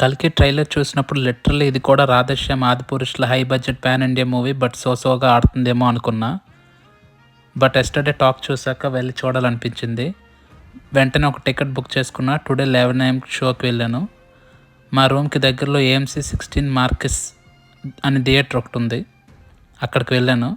కల్కి ట్రైలర్ చూసినప్పుడు లిటరల్లీ ఇది కూడా Radhe Shyam ఆదిపురుషుల high budget pan India movie but సోగా ఆడుతుందేమో అనుకున్నా. బట్ ఎస్టర్డే టాక్ చూసాక వెళ్ళి చూడాలనిపించింది. వెంటనే ఒక టికెట్ బుక్ చేసుకున్నా. టుడే 11 AM షోకి వెళ్ళాను. మా రూమ్కి దగ్గరలో AMC 16 మార్కిస్ అని థియేటర్ ఒకటి ఉంది, అక్కడికి వెళ్ళాను.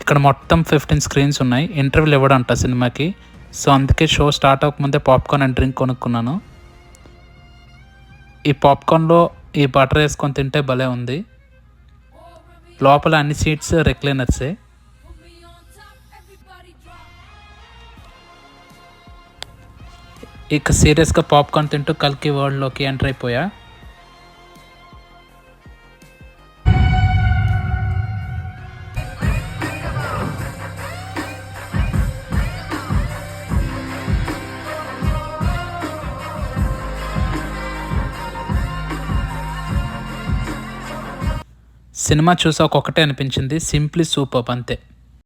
ఇక్కడ మొత్తం 15 స్క్రీన్స్ ఉన్నాయి. ఇంటర్వ్యూలు ఇవ్వడంట సినిమాకి. సో అందుకే షో స్టార్ట్ అవ్వకముందే పాప్కార్న్ అండ్ డ్రింక్ కొనుక్కున్నాను. ఈ పాప్కార్న్లో ఈ బటర్ వేసుకొని తింటే భలే ఉంది. లోపల అన్ని సీట్స్ రెక్లైనర్సే. ఇక సీరియస్గా పాప్కార్న్ తింటూ కల్కి వరల్డ్లోకి ఎంటర్ అయిపోయా. సినిమా చూసాక ఒకటే అనిపించింది, సింప్లీ సూపర్ అంతే.